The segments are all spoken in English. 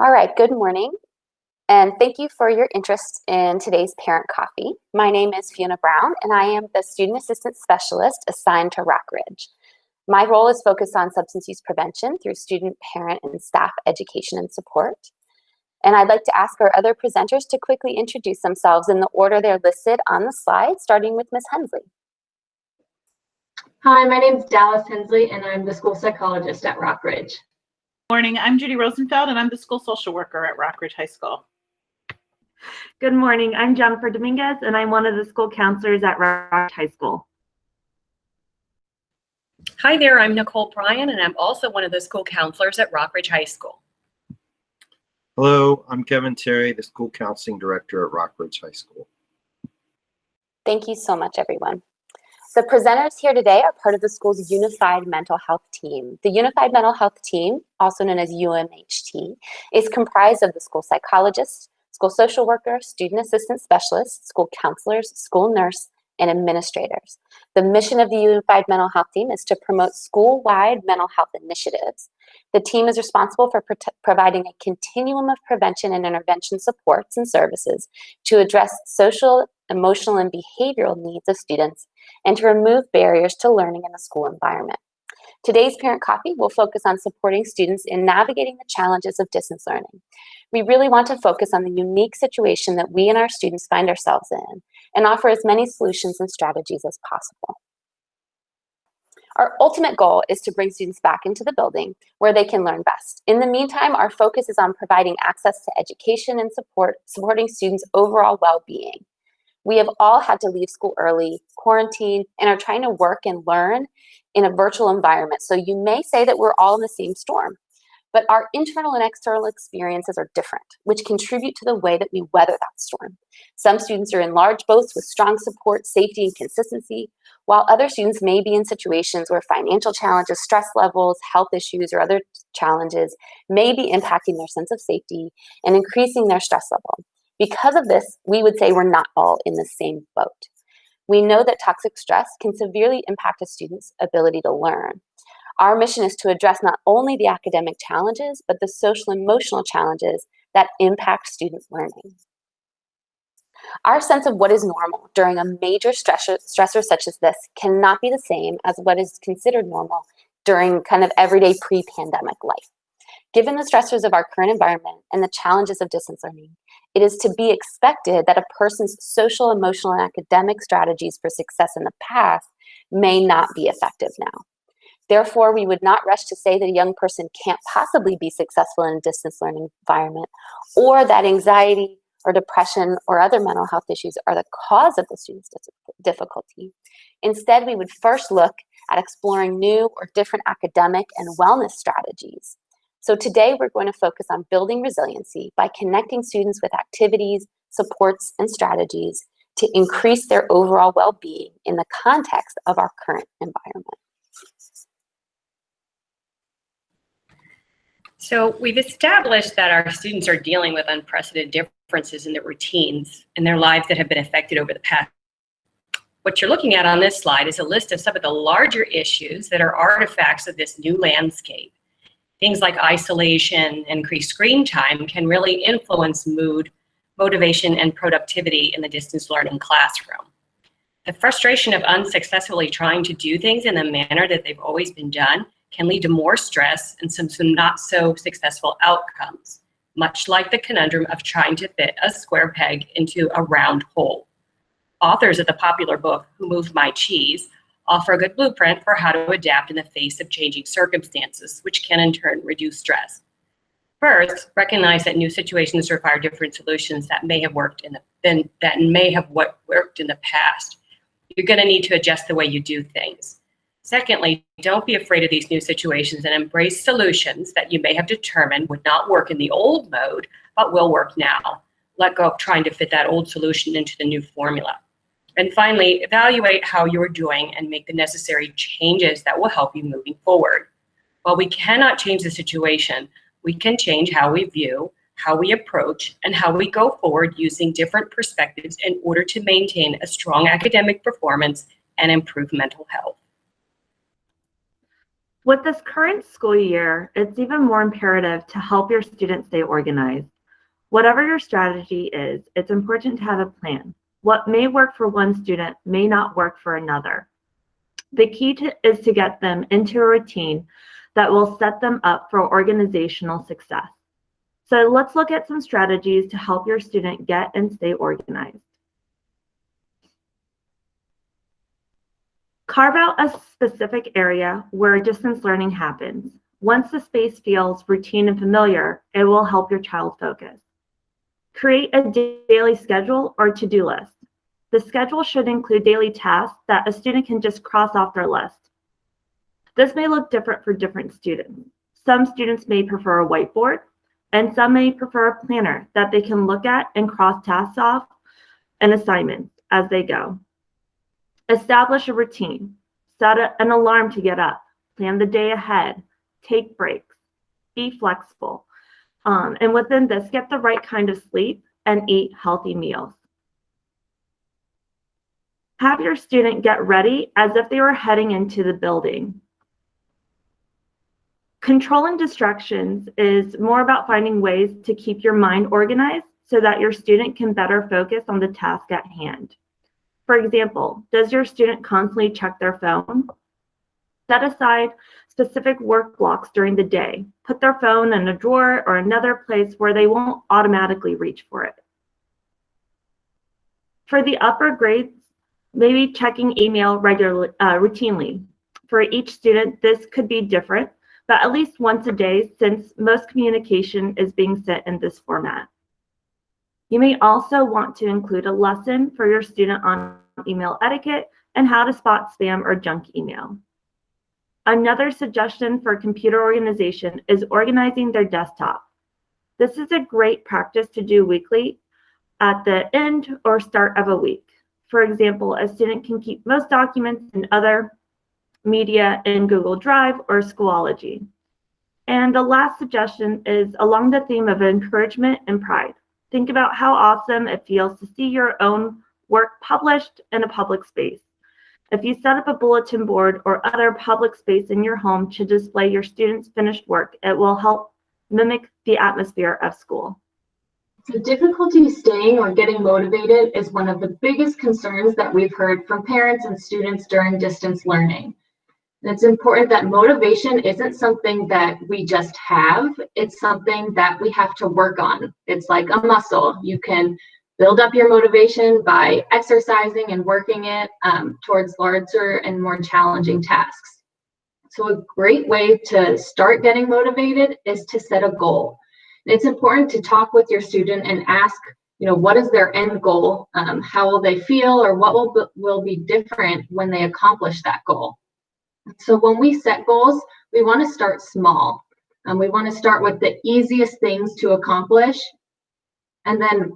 All right, good morning, and thank you for your interest in today's Parent Coffee. My name is Fiona Brown, and I am the Student Assistant Specialist assigned to Rockridge. My role is focused on substance use prevention through student, parent, and staff education and support. And I'd like to ask our other presenters to quickly introduce themselves in the order they're listed on the slide, starting with Ms. Hensley. Hi, my name is Dallas Hensley, and I'm the school psychologist at Rockridge. Morning, I'm Judy Rosenfeld, and I'm the school social worker at Rockridge High School. Good morning, I'm Jennifer Dominguez, and I'm one of the school counselors at Rockridge High School. Hi there, I'm Nicole Bryan, and I'm also one of the school counselors at Rockridge High School. Hello, I'm Kevin Terry, the school counseling director at Rockridge High School. Thank you so much, everyone. The presenters here today are part of the school's Unified Mental Health Team. The Unified Mental Health Team, also known as UMHT, is comprised of the school psychologist, school social worker, student assistant specialist, school counselors, school nurse, and administrators. The mission of the Unified Mental Health Team is to promote school-wide mental health initiatives. The team is responsible for providing a continuum of prevention and intervention supports and services to address social, emotional, and behavioral needs of students and to remove barriers to learning in the school environment. Today's Parent Coffee will focus on supporting students in navigating the challenges of distance learning. We really want to focus on the unique situation that we and our students find ourselves in and offer as many solutions and strategies as possible. Our ultimate goal is to bring students back into the building where they can learn best. In the meantime, our focus is on providing access to education and supporting students' overall well-being. We have all had to leave school early, quarantine, and are trying to work and learn in a virtual environment. So you may say that we're all in the same storm, but our internal and external experiences are different, which contribute to the way that we weather that storm. Some students are in large boats with strong support, safety, and consistency, while other students may be in situations where financial challenges, stress levels, health issues, or other challenges may be impacting their sense of safety and increasing their stress level. Because of this, we would say we're not all in the same boat. We know that toxic stress can severely impact a student's ability to learn. Our mission is to address not only the academic challenges, but the social and emotional challenges that impact students' learning. Our sense of what is normal during a major stressor such as this cannot be the same as what is considered normal during kind of everyday pre-pandemic life. Given the stressors of our current environment and the challenges of distance learning, it is to be expected that a person's social, emotional, and academic strategies for success in the past may not be effective now. Therefore, we would not rush to say that a young person can't possibly be successful in a distance learning environment, or that anxiety or depression or other mental health issues are the cause of the student's difficulty. Instead, we would first look at exploring new or different academic and wellness strategies. So today we're going to focus on building resiliency by connecting students with activities, supports, and strategies to increase their overall well-being in the context of our current environment. So we've established that our students are dealing with unprecedented differences in their routines and their lives that have been affected over the past. What you're looking at on this slide is a list of some of the larger issues that are artifacts of this new landscape. Things like isolation and increased screen time can really influence mood, motivation, and productivity in the distance learning classroom. The frustration of unsuccessfully trying to do things in the manner that they've always been done can lead to more stress and some not so successful outcomes, much like the conundrum of trying to fit a square peg into a round hole. Authors of the popular book, Who Moved My Cheese, offer a good blueprint for how to adapt in the face of changing circumstances, which can in turn reduce stress. First, recognize that new situations require different solutions that may have worked in the past. You're going to need to adjust the way you do things. Secondly, don't be afraid of these new situations and embrace solutions that you may have determined would not work in the old mode, but will work now. Let go of trying to fit that old solution into the new formula. And finally, evaluate how you're doing and make the necessary changes that will help you moving forward. While we cannot change the situation, we can change how we view, how we approach, and how we go forward using different perspectives in order to maintain a strong academic performance and improve mental health. With this current school year, it's even more imperative to help your students stay organized. Whatever your strategy is, it's important to have a plan. What may work for one student may not work for another. The key is to get them into a routine that will set them up for organizational success. So let's look at some strategies to help your student get and stay organized. Carve out a specific area where distance learning happens. Once the space feels routine and familiar, it will help your child focus. Create a daily schedule or to-do list. The schedule should include daily tasks that a student can just cross off their list. This may look different for different students. Some students may prefer a whiteboard, and some may prefer a planner that they can look at and cross tasks off and assignments as they go. Establish a routine. Set an alarm to get up. Plan the day ahead. Take breaks. Be flexible. And within this, get the right kind of sleep and eat healthy meals. Have your student get ready as if they were heading into the building. Controlling distractions is more about finding ways to keep your mind organized so that your student can better focus on the task at hand. For example, does your student constantly check their phone? Set aside specific work blocks during the day. Put their phone in a drawer or another place where they won't automatically reach for it. For the upper grades, maybe checking email routinely. For each student, this could be different, but at least once a day since most communication is being sent in this format. You may also want to include a lesson for your student on email etiquette and how to spot spam or junk email. Another suggestion for computer organization is organizing their desktop. This is a great practice to do weekly at the end or start of a week. For example, a student can keep most documents and other media in Google Drive or Schoology. And the last suggestion is along the theme of encouragement and pride. Think about how awesome it feels to see your own work published in a public space. If you set up a bulletin board or other public space in your home to display your students' finished work, it will help mimic the atmosphere of school. So difficulty staying or getting motivated is one of the biggest concerns that we've heard from parents and students during distance learning. And it's important that motivation isn't something that we just have, it's something that we have to work on. It's like a muscle. You can build up your motivation by exercising and working it towards larger and more challenging tasks. So a great way to start getting motivated is to set a goal. It's important to talk with your student and ask, what is their end goal? How will they feel, or what will be different when they accomplish that goal? So when we set goals, we want to start small. We want to start with the easiest things to accomplish. And then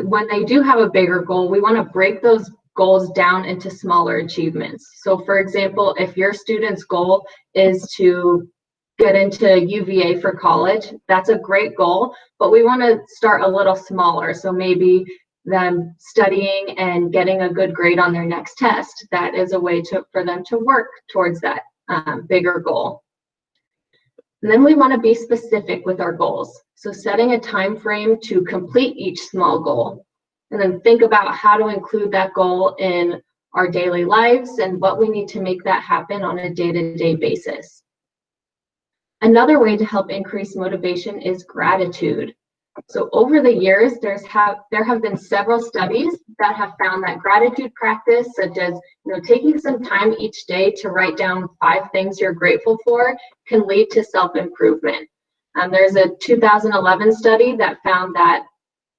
when they do have a bigger goal, we want to break those goals down into smaller achievements. So for example, if your student's goal is to get into UVA for college, that's a great goal, but we want to start a little smaller. So maybe them studying and getting a good grade on their next test. That is a way for them to work towards that bigger goal. And then we want to be specific with our goals. So setting a time frame to complete each small goal, and then think about how to include that goal in our daily lives and what we need to make that happen on a day-to-day basis. Another way to help increase motivation is gratitude. So over the years, there have been several studies that have found that gratitude practice, such as taking some time each day to write down 5 things you're grateful for, can lead to self-improvement. There's a 2011 study that found that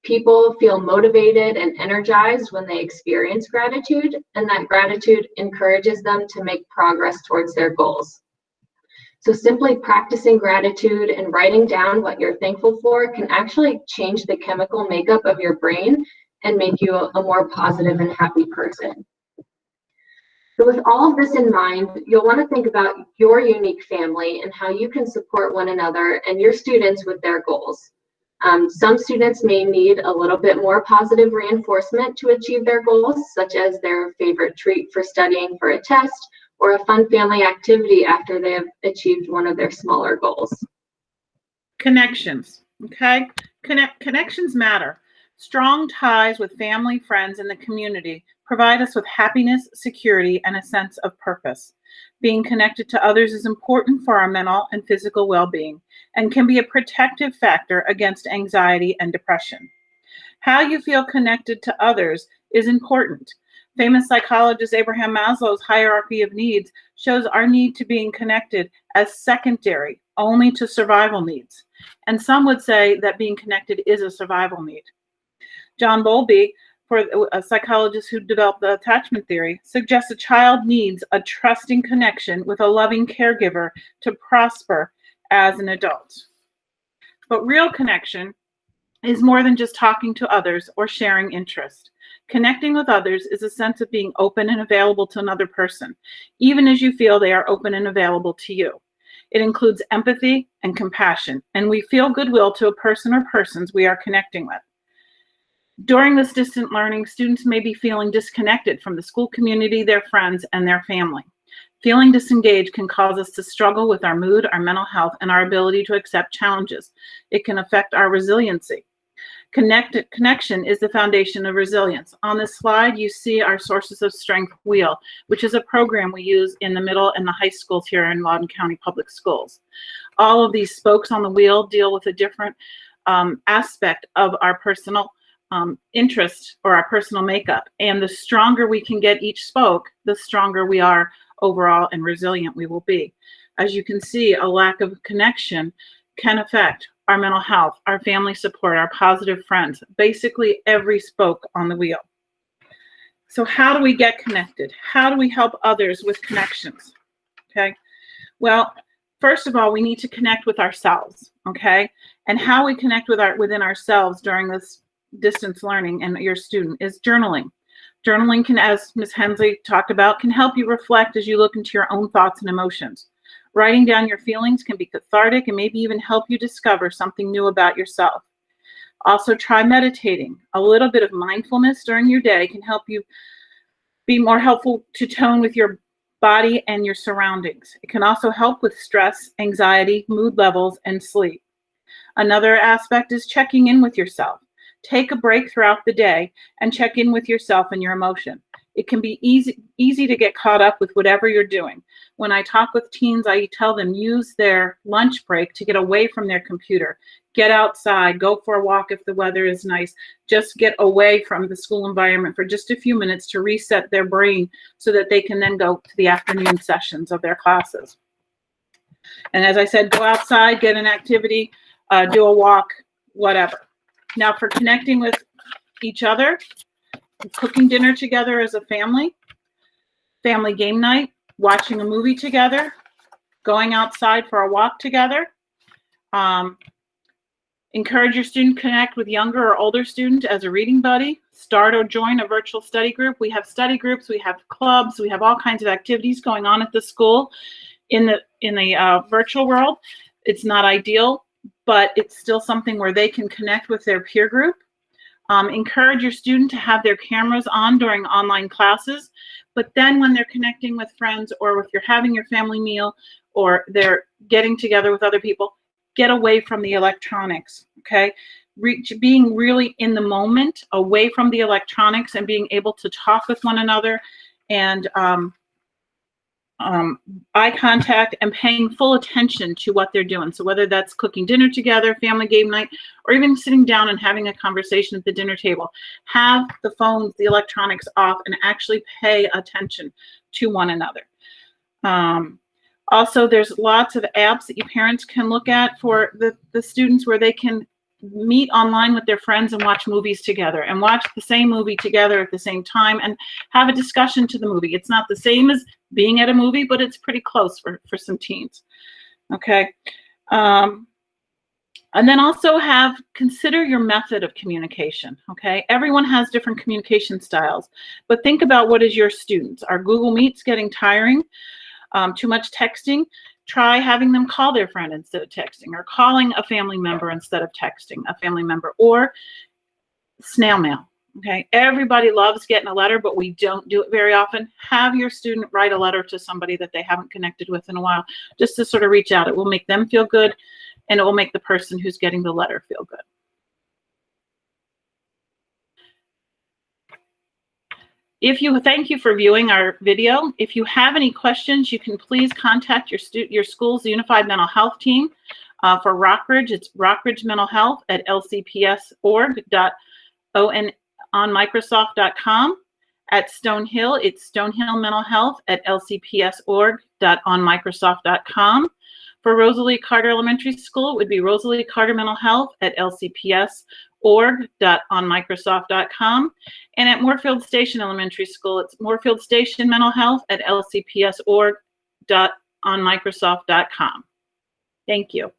people feel motivated and energized when they experience gratitude, and that gratitude encourages them to make progress towards their goals. So simply practicing gratitude and writing down what you're thankful for can actually change the chemical makeup of your brain and make you a more positive and happy person. So with all of this in mind, you'll want to think about your unique family and how you can support one another and your students with their goals. Some students may need a little bit more positive reinforcement to achieve their goals, such as their favorite treat for studying for a test, or a fun family activity after they have achieved one of their smaller goals. Connections, okay? Connections matter. Strong ties with family, friends, and the community provide us with happiness, security, and a sense of purpose. Being connected to others is important for our mental and physical well-being and can be a protective factor against anxiety and depression. How you feel connected to others is important. Famous psychologist Abraham Maslow's hierarchy of needs shows our need to being connected as secondary only to survival needs. And some would say that being connected is a survival need. John Bowlby, a psychologist who developed the attachment theory, suggests a child needs a trusting connection with a loving caregiver to prosper as an adult. But real connection is more than just talking to others or sharing interest. Connecting with others is a sense of being open and available to another person, even as you feel they are open and available to you. It includes empathy and compassion, and we feel goodwill to a person or persons we are connecting with. During this distant learning, students may be feeling disconnected from the school community, their friends, and their family. Feeling disengaged can cause us to struggle with our mood, our mental health, and our ability to accept challenges. It can affect our resiliency. Connection is the foundation of resilience. On this slide, you see our Sources of Strength wheel, which is a program we use in the middle and the high schools here in Loudoun County Public Schools. All of these spokes on the wheel deal with a different aspect of our personal interest or our personal makeup. And the stronger we can get each spoke, the stronger we are overall and resilient we will be. As you can see, a lack of connection can affect our mental health, our family support, our positive friends, basically every spoke on the wheel. So how do we get connected? How do we help others with connections? Okay, well, first of all, we need to connect with ourselves, okay? And how we connect within ourselves during this distance learning and your student is journaling. Journaling can, as Ms. Hensley talked about, can help you reflect as you look into your own thoughts and emotions. Writing down your feelings can be cathartic and maybe even help you discover something new about yourself. Also, try meditating. A little bit of mindfulness during your day can help you be more helpful to tone with your body and your surroundings. It can also help with stress, anxiety, mood levels, and sleep. Another aspect is checking in with yourself. Take a break throughout the day and check in with yourself and your emotion. It can be easy to get caught up with whatever you're doing. When I talk with teens, I tell them use their lunch break to get away from their computer. Get outside, go for a walk if the weather is nice. Just get away from the school environment for just a few minutes to reset their brain so that they can then go to the afternoon sessions of their classes. And as I said, go outside, get an activity, do a walk, whatever. Now for connecting with each other, cooking dinner together as a family, family game night, watching a movie together, going outside for a walk together. Encourage your student to connect with younger or older students as a reading buddy. Start or join a virtual study group. We have study groups, we have clubs, we have all kinds of activities going on at the school. In the virtual world, it's not ideal, but it's still something where they can connect with their peer group. Encourage your student to have their cameras on during online classes, but then when they're connecting with friends or if you're having your family meal or they're getting together with other people, get away from the electronics, okay? Being really in the moment, away from the electronics and being able to talk with one another and eye contact and paying full attention to what they're doing. So whether that's cooking dinner together, family game night, or even sitting down and having a conversation at the dinner table, have the phones, the electronics off and actually pay attention to one another. Also, there's lots of apps that you parents can look at for the students where they can meet online with their friends and watch movies together and watch the same movie together at the same time and have a discussion to the movie. It's not the same as being at a movie, but it's pretty close for some teens. Okay. And then also consider your method of communication. Okay. Everyone has different communication styles, but think about what is your students. Are Google Meets getting tiring? Too much texting? Try having them call their friend instead of texting, or calling a family member instead of texting a family member, or snail mail, Okay, everybody loves getting a letter, but we don't do it very often. Have your student write a letter to somebody that they haven't connected with in a while, just to sort of reach out. It will make them feel good, and it will make the person who's getting the letter feel good. Thank you for viewing our video. If you have any questions, you can please contact your school's Unified Mental Health team. For Rockridge, it's rockridgementalhealth@lcps.org.onmicrosoft.com. At Stonehill, it's stonehillmentalhealth@lcps.org.onmicrosoft.com. For Rosalie Carter Elementary School, it would be Rosalie Carter Mental Health at lcps.org.onmicrosoft.com. And at Moorfield Station Elementary School, it's Moorfield Station Mental Health at lcps.org.onmicrosoft.com. Thank you.